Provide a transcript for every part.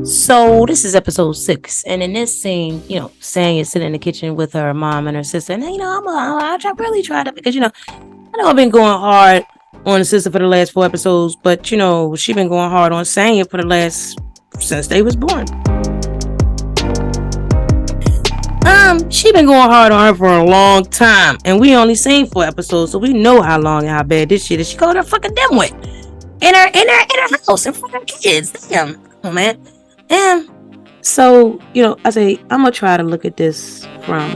So this is episode 6, and in this scene, Sang is sitting in the kitchen with her mom and her sister, and really try to, because I know I've been going hard on the sister for the last 4 episodes, but she been going hard on Sang for the last since they was born. She been going hard on her for a long time, and we only seen 4 episodes, so we know how long and how bad this shit is. She called her fucking dimwit in her house in front of her kids. Damn, oh man. And so, I say, I'm going to try to look at this from,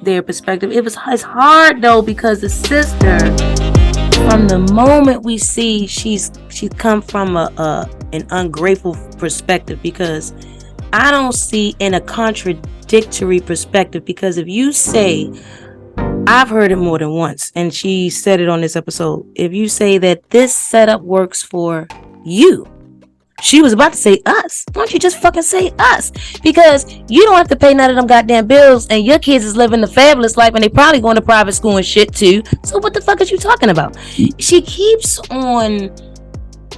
their perspective. It's hard, though, because the sister, from the moment we see, she's come from an ungrateful perspective, because I don't see in a contradictory perspective, because if you say, I've heard it more than once, and she said it on this episode, if you say that this setup works for you, she was about to say us. Why don't you just fucking say us? Because you don't have to pay none of them goddamn bills, and your kids is living the fabulous life, and they probably going to private school and shit too. So what the fuck is you talking about? She keeps on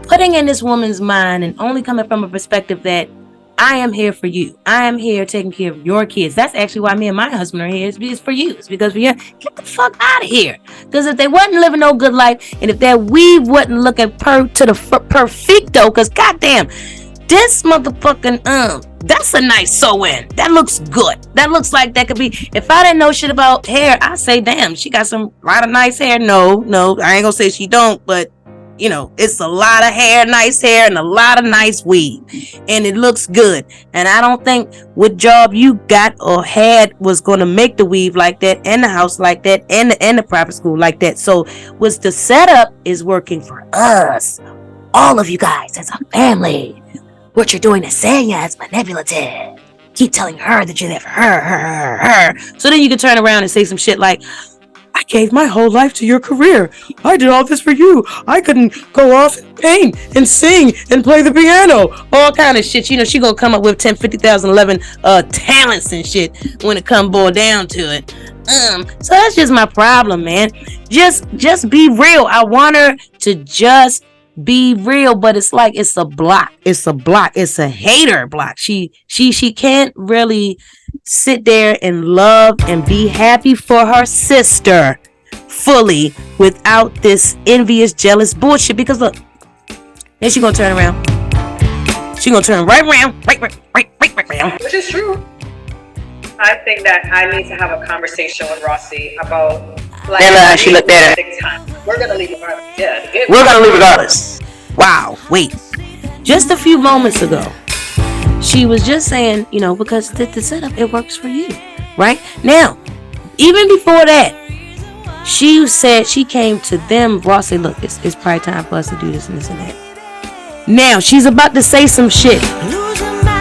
putting in this woman's mind and only coming from a perspective that I am here for you. I am here taking care of your kids. That's actually why me and my husband are here. It's for you. It's because for you. Get the fuck out of here. Because if they wasn't living no good life, and if that weave wasn't looking perfecto, because goddamn, this motherfucking that's a nice sew-in. That looks good. That looks like that could be. If I didn't know shit about hair, I'd say, damn, she got some lot of nice hair. No, I ain't gonna say she don't, but it's a lot of hair, nice hair, and a lot of nice weave, and it looks good. And I don't think what job you got or had was going to make the weave like that, and the house like that, and the private school like that. So what's the setup is working for us, all of you guys as a family. What you're doing to Sanya is manipulative. Keep telling her that you're there for her. So then you can turn around and say some shit like, I gave my whole life to your career. I did all this for you. I couldn't go off and paint and sing and play the piano. All kind of shit. She gonna come up with 10, 50,000, 11 talents and shit when it come boil down to it. So that's just my problem, man. Just be real. I want her to just be real, but it's like it's a block. It's a hater block. She can't really sit there and love and be happy for her sister fully without this envious, jealous bullshit. Because look, then she gonna turn around. She gonna turn right around, right around. Which is true. I think that I need to have a conversation with Rossi about like. She looked at it. We're gonna leave regardless. Yeah, we're gonna leave regardless. Wow, wait. Just a few moments ago, she was just saying, because the setup, it works for you. Right? Now, even before that, she said she came to them. Ross said, look, it's probably time for us to do this and this and that. Now, she's about to say some shit.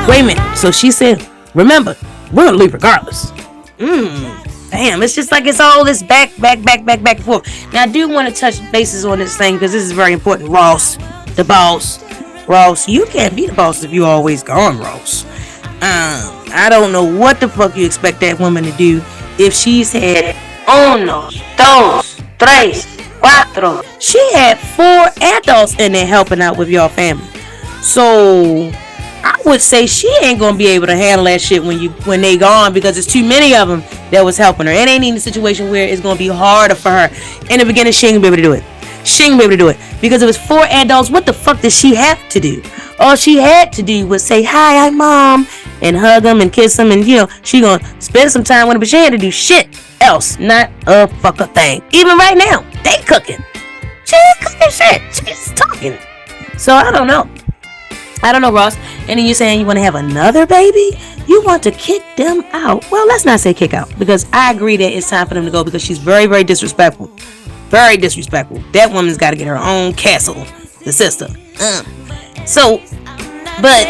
Wait a minute. So she said, remember, we're going to leave regardless. Damn, it's just like it's all this back and forth. Now, I do want to touch bases on this thing because this is very important. Ross, the boss. Ross, you can't be the boss if you always gone, Ross. I don't know what the fuck you expect that woman to do if she's had uno, dos, tres, cuatro. She had 4 adults in there helping out with your family. So I would say she ain't gonna be able to handle that shit when they gone, because there's too many of them that was helping her. It ain't in a situation where it's gonna be harder for her. In the beginning, she ain't gonna be able to do it. She ain't gonna be able to do it because it was 4 adults. What the fuck did she have to do? All she had to do was say, hi, I'm mom, and hug them and kiss them, and she gonna spend some time with them, but she had to do shit else, not a fucking thing. Even right now, they cooking. She ain't cooking shit. She's talking. So I don't know, Ross. And then you're saying you want to have another baby? You want to kick them out? Well, let's not say kick out, because I agree that it's time for them to go, because she's very, very disrespectful. Very disrespectful. That woman's got to get her own castle, the sister. So, but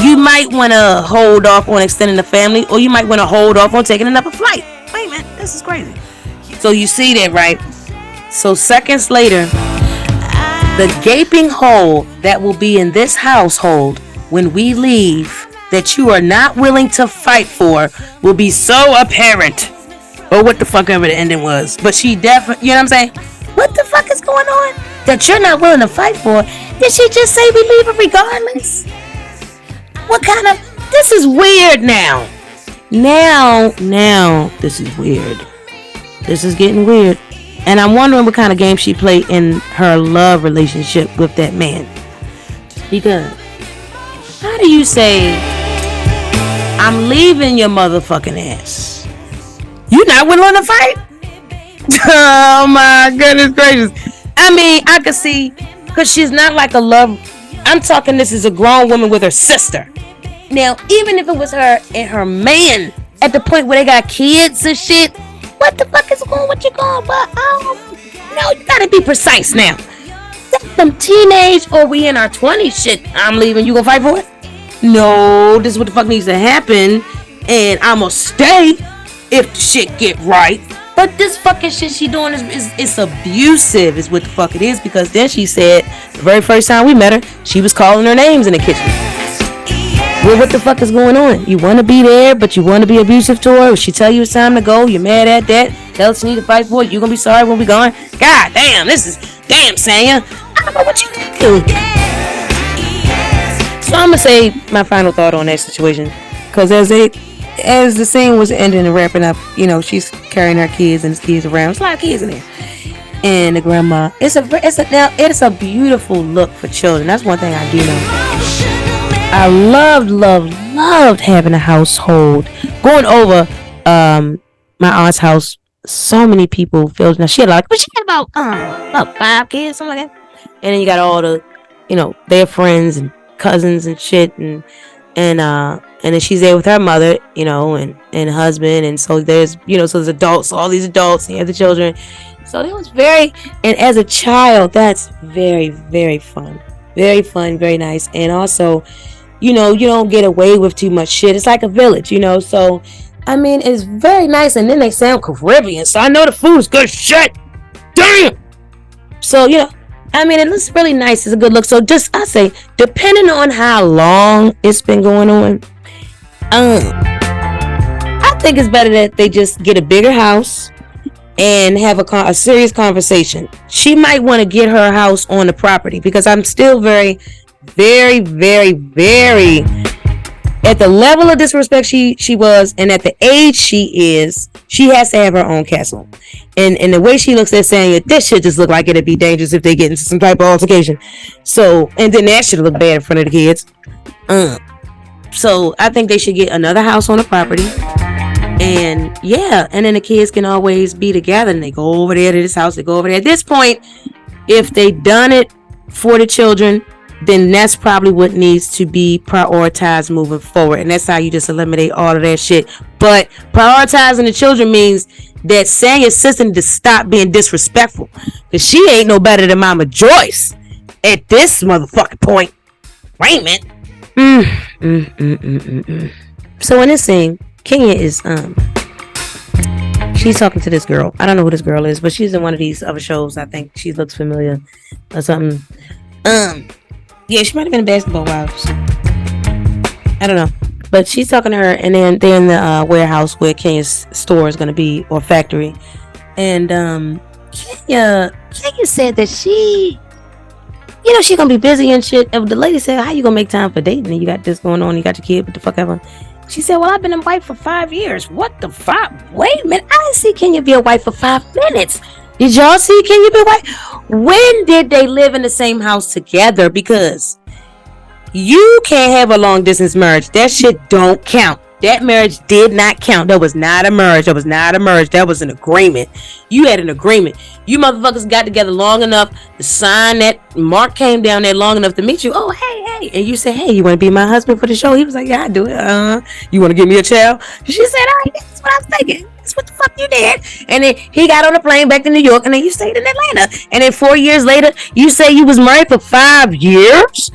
you might want to hold off on extending the family, or you might want to hold off on taking another flight. Wait a minute, this is crazy. So you see that, right? So seconds later, the gaping hole that will be in this household when we leave, that you are not willing to fight for, will be so apparent. Or what the fuck ever the ending was. But she definitely, you know what I'm saying? What the fuck is going on? That you're not willing to fight for, Did she just say we leave it regardless? What kind of... This is weird now. Now, this is weird. This is getting weird. And I'm wondering what kind of game she played in her love relationship with that man. Because, how do you say, I'm leaving your motherfucking ass? You not willing to fight? Oh my goodness gracious. I mean, I could see, because she's not like a love. I'm talking, this is a grown woman with her sister. Now, even if it was her and her man at the point where they got kids and shit, what the fuck is going? What you going? But no, you gotta be precise now. Them teenage or we in our 20s shit. I'm leaving. You gonna fight for it? No, this is what the fuck needs to happen, and I'm gonna stay if the shit get right. But this fucking shit she doing is abusive, is what the fuck it is. Because then she said the very first time we met her, she was calling her names in the kitchen. Well, what the fuck is going on? You want to be there, but you want to be abusive to her? If she tell you it's time to go, you're mad at that. Tell her she need to fight for it. You gonna be sorry when we gone? God damn, damn, Sanya. I don't know what you do. So I'm gonna say my final thought on that situation, because as the scene was ending and wrapping up, you know, she's carrying her kids and his kids around. There's a lot of kids in there, and the grandma. It's a beautiful look for children. That's one thing I do know. I loved having a household. Going over my aunt's house, so many people filled. Now she had but she had about 5 kids, something like that. And then you got all the, you know, their friends and cousins and shit, and then she's there with her mother, you know, and husband, and so there's, you know, so there's adults, all these adults, and you have the children. So it was and as a child, that's very, very fun, very nice. And also, you know, you don't get away with too much shit. It's like a village, you know. So I mean, it's very nice. And then they sound Caribbean, so I know the food's good shit. Damn. So, you know, I mean, it looks really nice. It's a good look. So I say, depending on how long it's been going on, I think it's better that they just get a bigger house and have a serious conversation. She might want to get her house on the property, because I'm still very, very, very, very, at the level of disrespect she was, and at the age she is, she has to have her own castle. And the way she looks at saying this shit just look like it'd be dangerous if they get into some type of altercation. So, and then that should look bad in front of the kids. So I think they should get another house on the property. And yeah, and then the kids can always be together, and they go over there to this house, they go over there. At this point, if they done it for the children, then that's probably what needs to be prioritized moving forward. And that's how you just eliminate all of that shit. But prioritizing the children means that Sanya's sister needs to stop being disrespectful, because she ain't no better than Mama Joyce at this motherfucking point. Wait a minute. So in this scene, Kenya is she's talking to this girl. I don't know who this girl is, but she's in one of these other shows. I think she looks familiar or something. Yeah, she might have been in Basketball Wives. I don't know. But she's talking to her, and then they're in the warehouse where Kenya's store is going to be, or factory. And Kenya said that she, you know, she going to be busy and shit. And the lady said, how you going to make time for dating? And you got this going on, you got your kid, what the fuck ever. She said, well, I've been a wife for 5 years. What the fuck? Wait a minute. I didn't see Kenya be a wife for 5 minutes. Did y'all see Kenya be a wife? When did they live in the same house together? Because you can't have a long distance marriage. That shit don't count. That marriage did not count. That was not a marriage. That was an agreement. You had an agreement. You motherfuckers got together long enough to sign that. Mark came down there long enough to meet you. Oh, hey. And you said, hey, you want to be my husband for the show? He was like, yeah, I do it. You want to give me a child? She said, all right, that's what I was thinking. That's what the fuck you did. And then he got on a plane back to New York, and then you stayed in Atlanta. And then 4 years later, you say you was married for 5 years?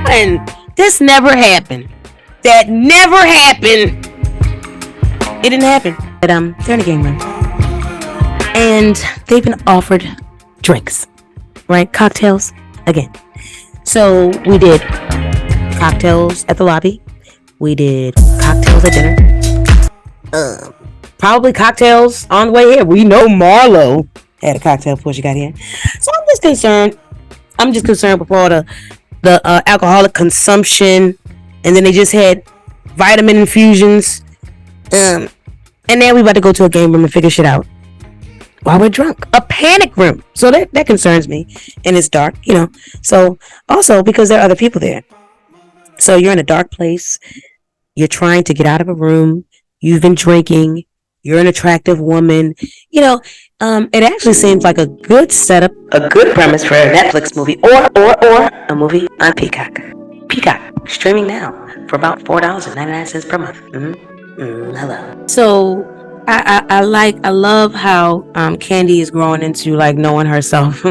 And this never happened. That never happened. It didn't happen. But they're in the game room, and they've been offered drinks, right? Cocktails again. So we did cocktails at the lobby. We did cocktails at dinner. Probably cocktails on the way here. We know Marlo had a cocktail before she got here. So I'm just concerned. I'm just concerned with all the alcoholic consumption, and then they just had vitamin infusions. And now we about to go to a game room and figure shit out while we're drunk. A panic room. So that concerns me. And it's dark, So also because there are other people there. So you're in a dark place. You're trying to get out of a room. You've been drinking. You're an attractive woman. It actually seems like a good setup, a good premise for a Netflix movie or a movie on Peacock. Peacock, streaming now for about $4.99 per month. Hello. So I love how Candy is growing into like knowing herself.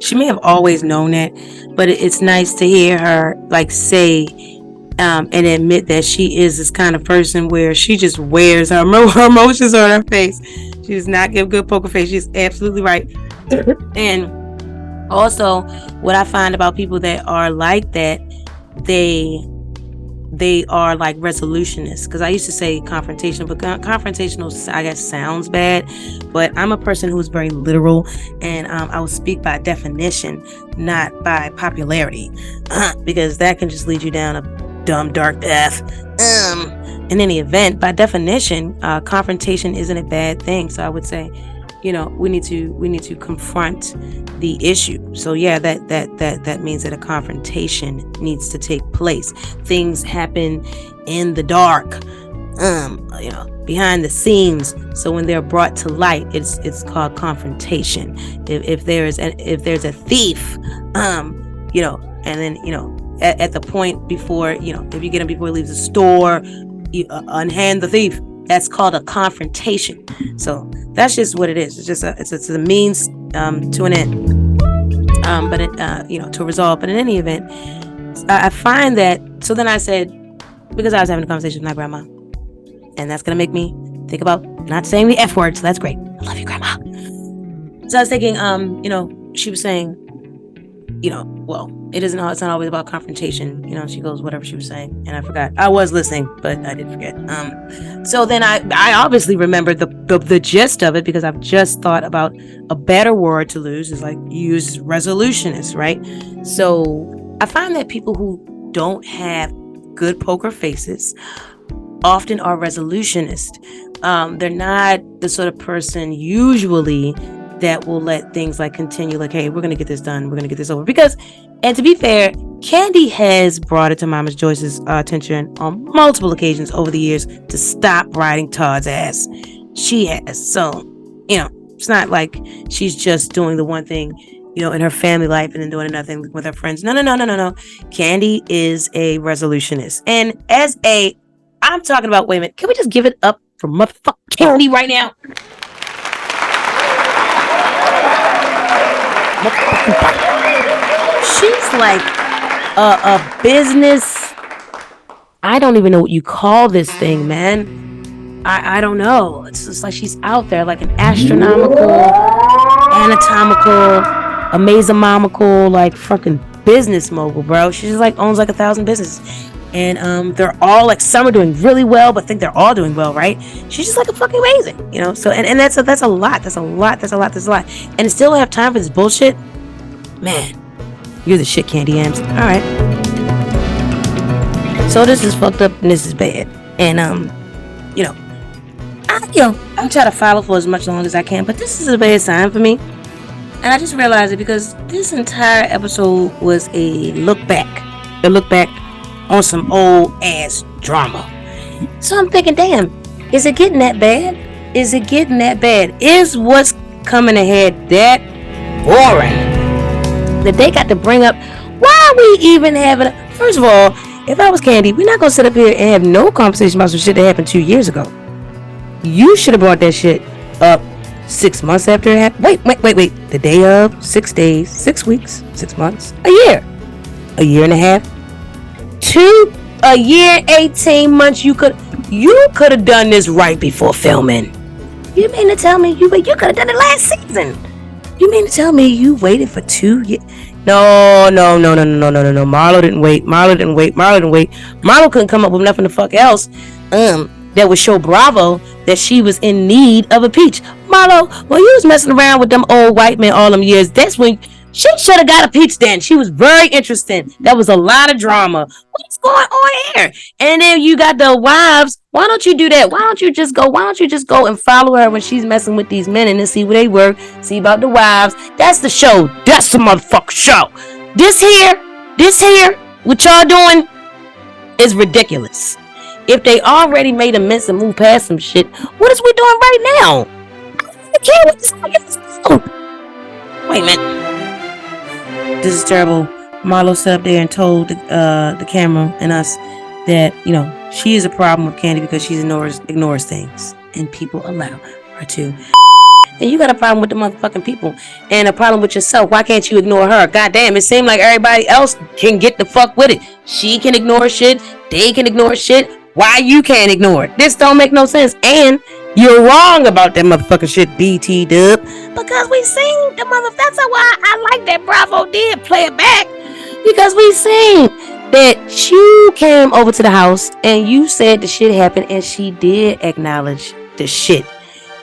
She may have always known it, but it's nice to hear her like say and admit that she is this kind of person where she just wears her emotions on her face. She does not give good poker face. She's absolutely right. And also, what I find about people that are like that, they are like resolutionists, because I used to say confrontational, but confrontational I guess sounds bad, but I'm a person who's very literal, and I will speak by definition, not by popularity, because that can just lead you down a dumb dark path. In any event, by definition, confrontation isn't a bad thing. So I would say, we need to confront the issue. So yeah, that means that a confrontation needs to take place. Things happen in the dark, behind the scenes. So when they're brought to light, it's called confrontation. If there's a thief, and then at the point before, if you get him before he leaves the store, you unhand the thief. That's called a confrontation. So that's just what it is. It's just it's a means to an end, but to resolve. But in any event, I find that. So then I said, because I was having a conversation with my grandma, and that's gonna make me think about not saying the F word. So that's great. I love you, grandma. So I was thinking, she was saying, well, it's not always about confrontation. She goes, whatever she was saying, and I forgot. I was listening, but I did forget. So then I obviously remembered the gist of it, because I've just thought about a better word to use is like use resolutionist, right? So I find that people who don't have good poker faces often are resolutionists. They're not the sort of person usually that will let things like continue, like, hey, we're gonna get this done, we're gonna get this over. Because, and to be fair, Candy has brought it to Mama Joyce's attention on multiple occasions over the years to stop riding Todd's ass. She has. So, it's not like she's just doing the one thing, in her family life and then doing another thing with her friends. No. Candy is a resolutionist. And I'm talking about, wait a minute, can we just give it up for motherfucking Candy right now? She's like a business. I don't even know what you call this thing, man. I don't know. It's just like she's out there like an astronomical, anatomical, amazonomical, like fucking business mogul, bro. She just like owns like 1,000 businesses. And they're all like, some are doing really well, but think they're all doing well, right? She's just like a fucking amazing, So and that's a lot. That's a lot. And still have time for this bullshit? Man, you're the shit, Candy Ams. All right. So this is fucked up and this is bad. And I'm trying to follow for as much long as I can, but this is a bad sign for me. And I just realized it because this entire episode was a look back on some old ass drama. So I'm thinking, damn, is it getting that bad? Is what's coming ahead that boring that they got to bring up? Why are we even having first of all, if I was Candy, we're not gonna sit up here and have no conversation about some shit that happened 2 years ago. You should have brought that shit up 6 months after it happened. Wait. The day of, 6 days, 6 weeks, 6 months, a year and a half, a year, 18 months. You could have done this right before filming. You mean to tell me you could have done it last season? You mean to tell me you waited for 2 years? No. Marlo didn't wait. Marlo couldn't come up with nothing the fuck else that would show Bravo that she was in need of a peach. Marlo, when you was messing around with them old white men all them years, that's when She should have got a peach then. She was very interesting. There was a lot of drama. What's going on here? And then you got the wives. Why don't you do that? Why don't you just go and follow her when she's messing with these men and then see where they work, see about the wives. That's the show. That's the motherfucking show. This here, what y'all doing is ridiculous. If they already made a mess and moved past some shit, what is we doing right now? I can't wait to see this. Wait a minute. This is terrible. Marlo sat up there and told the camera and us that, you know, she is a problem with Kandi because she ignores things and people allow her to. And you got a problem with the motherfucking people and a problem with yourself. Why can't you ignore her? Goddamn, it seems like everybody else can get the fuck with it. She can ignore shit. They can ignore shit. Why you can't ignore it? This don't make no sense. And you're wrong about that motherfucking shit, BT Dub. Because we seen the motherfucker. That's why I like that Bravo did play it back. Because we seen that you came over to the house and you said the shit happened and she did acknowledge the shit.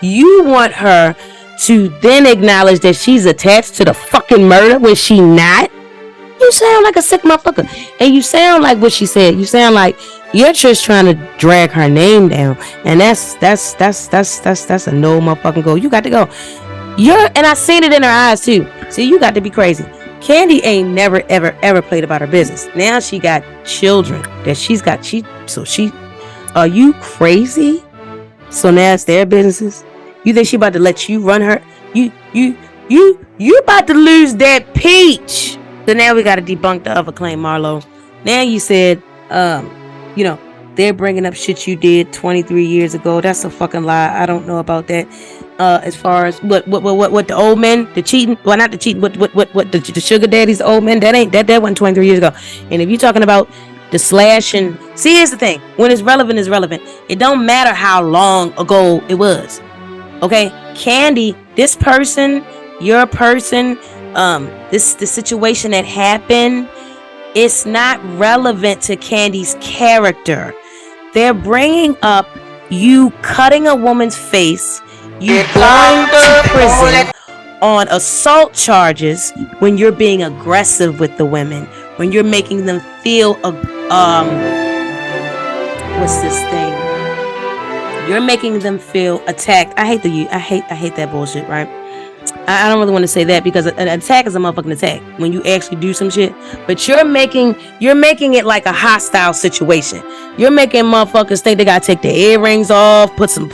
You want her to then acknowledge that she's attached to the fucking murder when she not? You sound like a sick motherfucker. And you sound like what she said. You sound like you're just trying to drag her name down. And that's a no motherfucking go. You got to go. And I seen it in her eyes too. See, you got to be crazy. Kandi ain't never ever played about her business. Now she got children that she's got. Are you crazy? So now it's their businesses. You think she about to let you run her? You about to lose that peach. So now we got to debunk the other claim, Marlo. Now you said, you know, they're bringing up shit you did 23 years ago. That's a fucking lie. I don't know about that. As far as what the old men, the cheating, well, not the cheating, what the sugar daddies, the old men, that wasn't 23 years ago. And if you're talking about the slash and see, here's the thing: when it's relevant, it's relevant. It don't matter how long ago it was. Okay, Kandi, this person, your person, the situation that happened, it's not relevant to Kandi's character. They're bringing up you cutting a woman's face, you going to prison on assault charges when you're being aggressive with the women, when you're making them feel what's this thing? You're making them feel attacked. I hate that bullshit, right? I don't really want to say that because an attack is a motherfucking attack when you actually do some shit. But you're making it like a hostile situation. You're making motherfuckers think they gotta take their earrings off, put some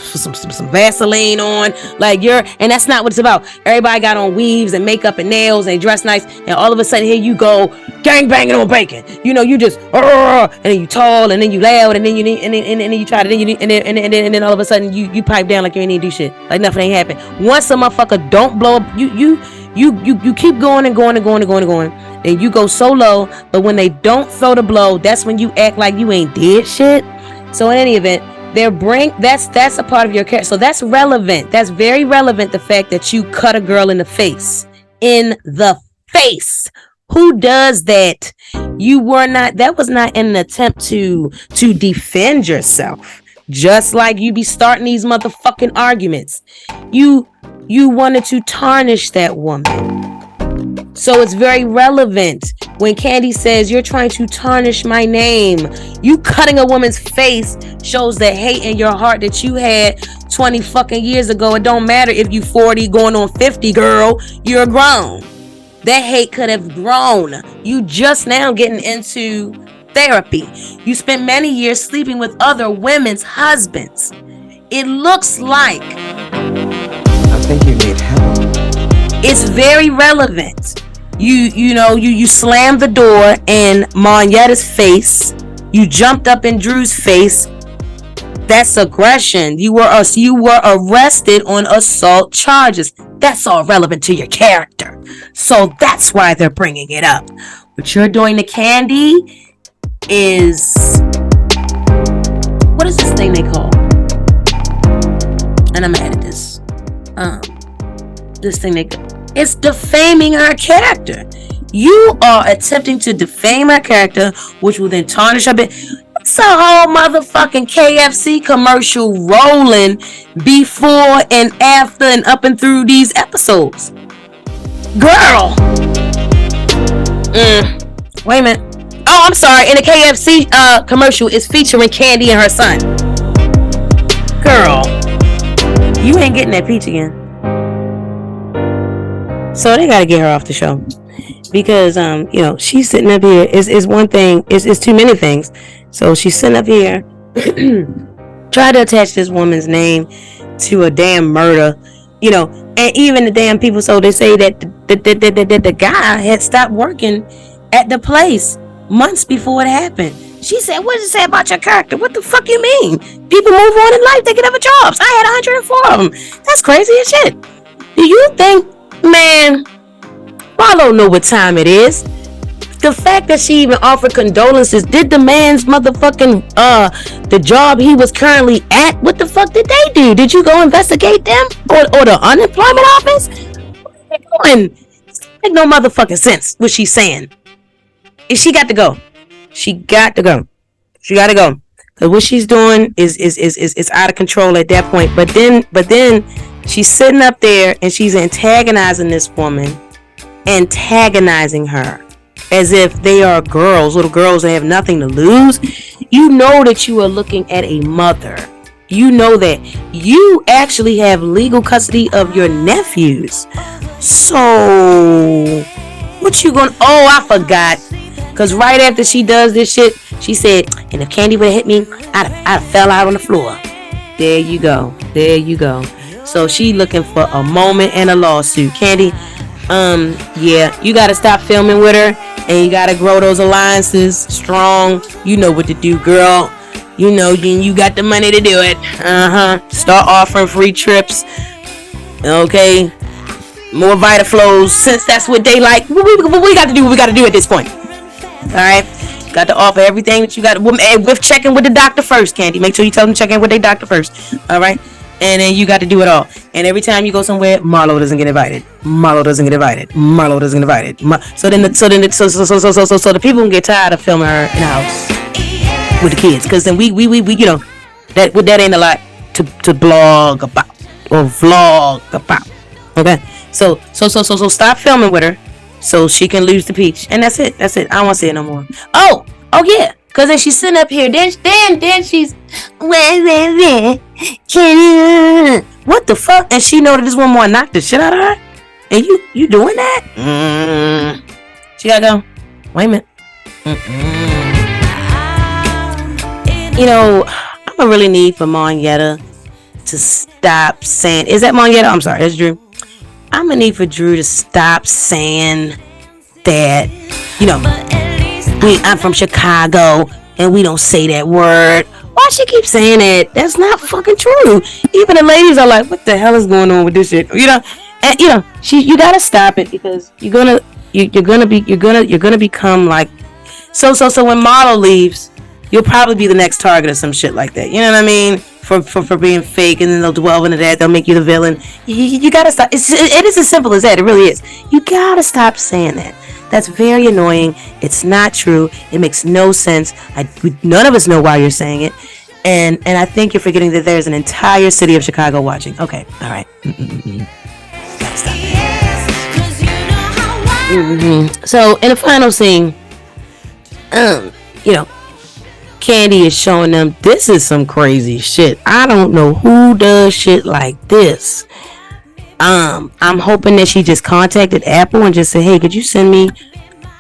Vaseline on, and that's not what it's about. Everybody got on weaves and makeup and nails and dress nice, and all of a sudden here you go gang banging on bacon. You know, you just and then you tall and then you loud and then you try to and then all of a sudden you pipe down like you ain't need to do shit, like nothing ain't happened. Once a motherfucker don't blow up, you keep going and going. And you go so low, but when they don't throw the blow, that's when you act like you ain't did shit. So in any event, that's a part of your character. So that's relevant. That's very relevant. The fact that you cut a girl in the face. Who does that? That was not in an attempt to defend yourself. Just like you be starting these motherfucking arguments. You wanted to tarnish that woman. So it's very relevant when Kandi says you're trying to tarnish my name. You cutting a woman's face shows the hate in your heart that you had 20 fucking years ago. It don't matter if you 40 going on 50, girl. You're grown. That hate could have grown. You just now getting into therapy. You spent many years sleeping with other women's husbands. It looks like I think you need help. It's very relevant. You slammed the door in Monyetta's face. You jumped up in Drew's face. That's aggression. You were arrested on assault charges. That's all relevant to your character. So that's why they're bringing it up. What you're doing to Kandi is, what is this thing they call? And I'm mad at this. It's defaming her character. You are attempting to defame her character, which will then tarnish her bit. It's a whole motherfucking KFC commercial rolling before and after and up and through these episodes. Girl, Wait a minute. Oh, I'm sorry. In the KFC commercial, it's featuring Candy and her son. Girl, you ain't getting that peach again. So they gotta get her off the show because she's sitting up here. Is one thing. It's too many things. So she's sitting up here, try to attach this woman's name to a damn murder. And even the damn people. So they say that the guy had stopped working at the place months before it happened. She said, "What does it say about your character?" What the fuck you mean? People move on in life. They get other jobs. I had 104 of them. That's crazy as shit. Do you think, man? Marlo know what time it is. The fact that she even offered condolences. Did the man's motherfucking the job he was currently at? What the fuck did they do? Did you go investigate them or the unemployment office? What are they doing? It make no motherfucking sense what she's saying. She got to go. She got to go. She got to go. Cause what she's doing is out of control at that point. But then she's sitting up there and she's antagonizing this woman, antagonizing her as if they are girls, little girls that have nothing to lose. You know that you are looking at a mother. You know that you actually have legal custody of your nephews. So what you gonna? Oh, I forgot. Cause right after she does this shit, she said, "And if Candy would have hit me, I'd fell out on the floor." There you go. There you go. So she looking for a moment and a lawsuit. Candy, yeah, you gotta stop filming with her, and you gotta grow those alliances strong. You know what to do, girl. You know you got the money to do it. Start offering free trips. Okay, more VitaFlows, since that's what they like. We got to do what we got to do at this point. All right, got to offer everything that you got with checking with the doctor first. Candy, make sure you tell them to check in with their doctor first. All right, and then you got to do it all. And every time you go somewhere, Marlo doesn't get invited. Marlo doesn't get invited. Marlo doesn't get invited. So the people can get tired of filming her in the house with the kids, because then we that ain't a lot to blog about or vlog about. Okay, so stop filming with her so she can lose the peach, and that's it. I don't want to see it no more. Oh yeah, because then she's sitting up here, then she's what the fuck, and she know that this one more knocked the shit out of her, and you doing that? She gotta go. Wait a minute. I'm gonna really need for Monyetta to stop saying, is that Monyetta? I'm sorry, that's Drew. I'm gonna need for Drew to stop saying that, I'm from Chicago and we don't say that word. Why she keep saying that? That's not fucking true. Even the ladies are like, what the hell is going on with this shit? You gotta stop it, because you're gonna become like, so when Marlo leaves, you'll probably be the next target of some shit like that. You know what I mean? For being fake, and then they'll dwell into that. They'll make you the villain. You gotta stop. It is as simple as that. It really is. You gotta stop saying that. That's very annoying. It's not true. It makes no sense. None of us know why you're saying it. And I think you're forgetting that there's an entire city of Chicago watching. Okay. All right. Gotta stop it. So in the final scene, Candy is showing them, this is some crazy shit. I don't know who does shit like this. I'm hoping that she just contacted Apple and just said, hey, could you send me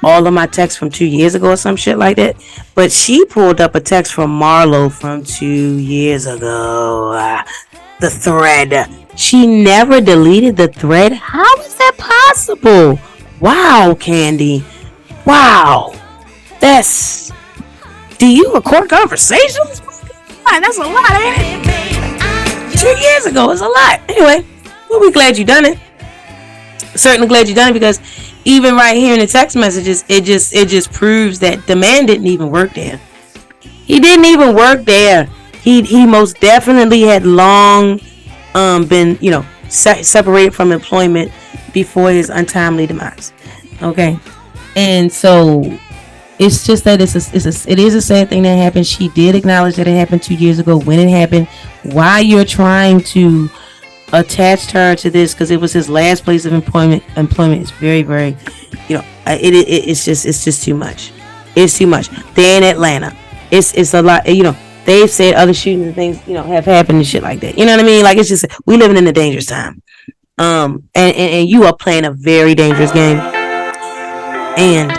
all of my texts from 2 years ago or some shit like that? But she pulled up a text from Marlo from 2 years ago. The thread. She never deleted the thread. How is that possible? Wow, Candy. Wow. Do you record conversations? God, that's a lot, ain't it? 2 years ago is a lot. Anyway, well, we're glad you done it. Certainly glad you done it, because even right here in the text messages, it just proves that the man didn't even work there. He didn't even work there. He most definitely had long been, separated from employment before his untimely demise. Okay, and so it's just that it is a sad thing that happened. She did acknowledge that it happened 2 years ago. When it happened, why you're trying to attach her to this, because it was his last place of employment is very, very, It's just too much. It's too much. They're in Atlanta. It's a lot. You know, they've said other shootings and things, you know, have happened and shit like that. You know what I mean? Like, it's just, we living in a dangerous time. And you are playing a very dangerous game. And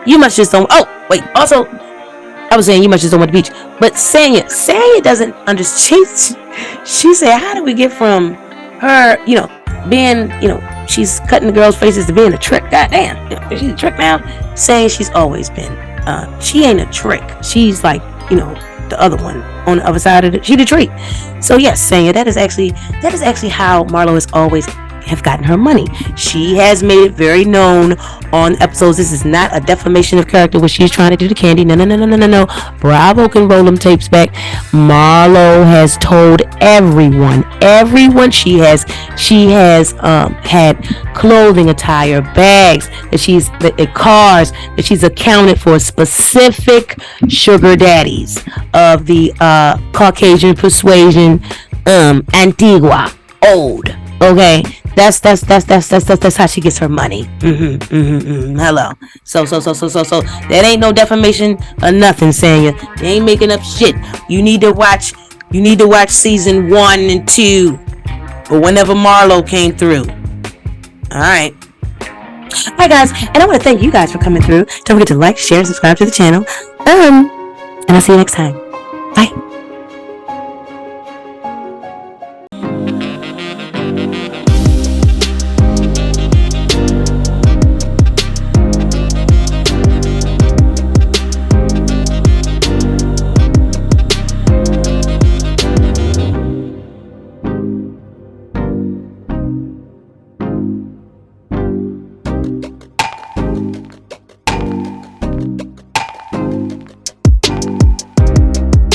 you must just don't. Oh wait. Also, I was saying you must just don't want the beach. But Sanya doesn't understand. She said, how do we get from her, you know, being, you know, she's cutting the girls' faces to being a trick? Goddamn, you know, she's a trick now. Saying she's always been. She ain't a trick. She's like, you know, the other one on the other side of she the treat. So yes, Sanya, that is actually how Marlo has always have gotten her money. She has made it very known on episodes. This is not a defamation of character what she's trying to do to Candy. No. Bravo can roll them tapes back. Marlo has told everyone she has had clothing, attire, bags, cars, that she's accounted for specific sugar daddies of the Caucasian persuasion, Antigua, old. Okay, that's how she gets her money. Hello. So that ain't no defamation or nothing, Sanya. They ain't making up shit. You need to watch season 1 and 2, or whenever Marlo came through. All right, guys, and I want to thank you guys for coming through. Don't forget to like, share, and subscribe to the channel. And I'll see you next time.